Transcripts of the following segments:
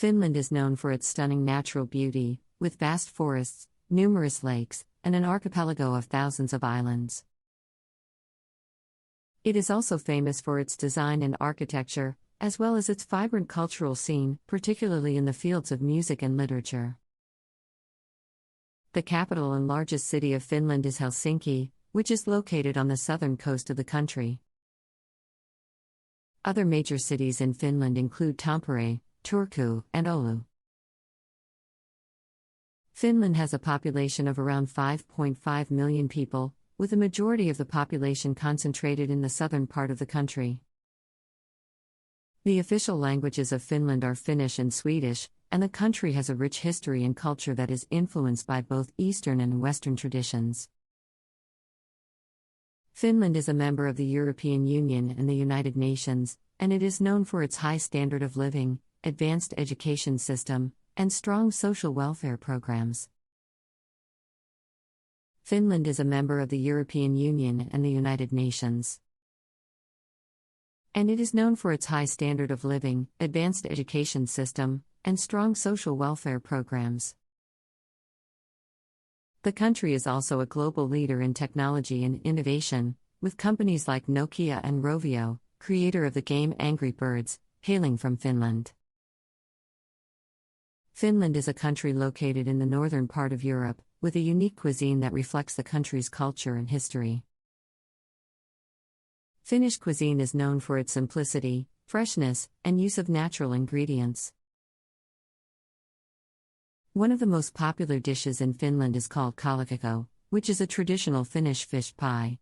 Finland is known for its stunning natural beauty, with vast forests, numerous lakes, and an archipelago of thousands of islands. It is also famous for its design and architecture, as well as its vibrant cultural scene, particularly in the fields of music and literature. The capital and largest city of Finland is Helsinki, which is located on the southern coast of the country. Other major cities in Finland include Tampere, Turku, and Oulu. Finland has a population of around 5.5 million people, with a majority of the population concentrated in the southern part of the country. The official languages of Finland are Finnish and Swedish, and the country has a rich history and culture that is influenced by both Eastern and Western traditions. Finland is a member of the European Union and the United Nations, and it is known for its high standard of living, advanced education system, and strong social welfare programs. Finland is a member of the European Union and the United Nations, and it is known for its high standard of living, advanced education system, and strong social welfare programs. The country is also a global leader in technology and innovation, with companies like Nokia and Rovio, creator of the game Angry Birds, hailing from Finland. Finland is a country located in the northern part of Europe, with a unique cuisine that reflects the country's culture and history. Finnish cuisine is known for its simplicity, freshness, and use of natural ingredients. One of the most popular dishes in Finland is called kalakakko, which is a traditional Finnish fish pie.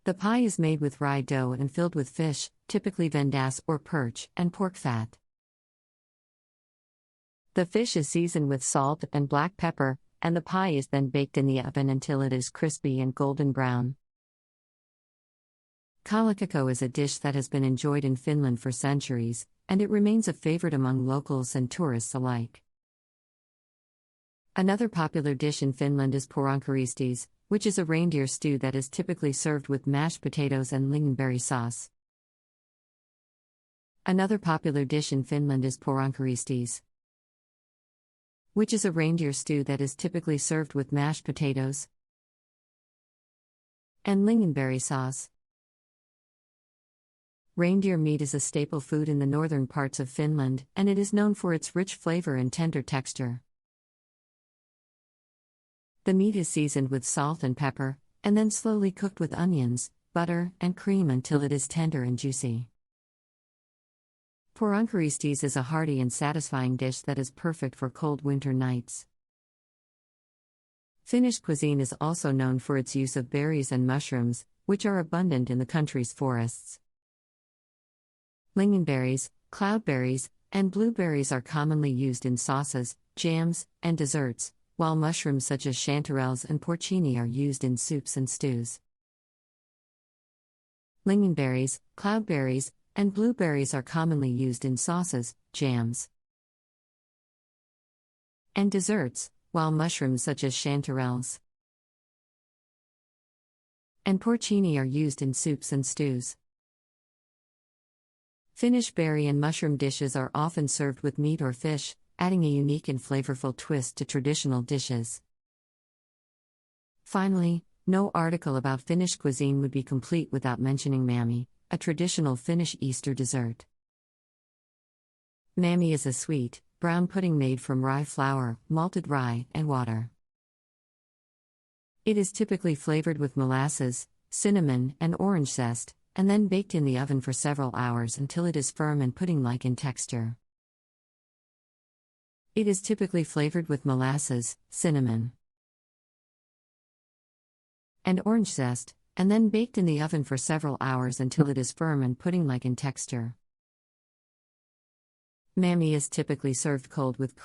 The pie is made with rye dough and filled with fish, typically vendas or perch, and pork fat. The fish is seasoned with salt and black pepper, and the pie is then baked in the oven until it is crispy and golden brown. Kalakakko is a dish that has been enjoyed in Finland for centuries, and it remains a favorite among locals and tourists alike. Another popular dish in Finland is poronkaristis, which is a reindeer stew that is typically served with mashed potatoes and lingonberry sauce. Another popular dish in Finland is poronkaristis, which is a reindeer stew that is typically served with mashed potatoes and lingonberry sauce. Reindeer meat is a staple food in the northern parts of Finland, and it is known for its rich flavor and tender texture. The meat is seasoned with salt and pepper, and then slowly cooked with onions, butter, and cream until it is tender and juicy. Poronkaristis is a hearty and satisfying dish that is perfect for cold winter nights. Finnish cuisine is also known for its use of berries and mushrooms, which are abundant in the country's forests. Lingonberries, cloudberries, and blueberries are commonly used in sauces, jams, and desserts, while mushrooms such as chanterelles and porcini are used in soups and stews. Lingonberries, cloudberries, and blueberries are commonly used in sauces, jams, and desserts, while mushrooms such as chanterelles and porcini are used in soups and stews. Finnish berry and mushroom dishes are often served with meat or fish, adding a unique and flavorful twist to traditional dishes. Finally, no article about Finnish cuisine would be complete without mentioning mämmi, a traditional Finnish Easter dessert. Mämmi is a sweet, brown pudding made from rye flour, malted rye, and water. It is typically flavored with molasses, cinnamon, and orange zest, and then baked in the oven for several hours until it is firm and pudding-like in texture. It is typically flavored with molasses, cinnamon, and orange zest, and then baked in the oven for several hours until it is firm and pudding-like in texture. Mämmi is typically served cold with cream.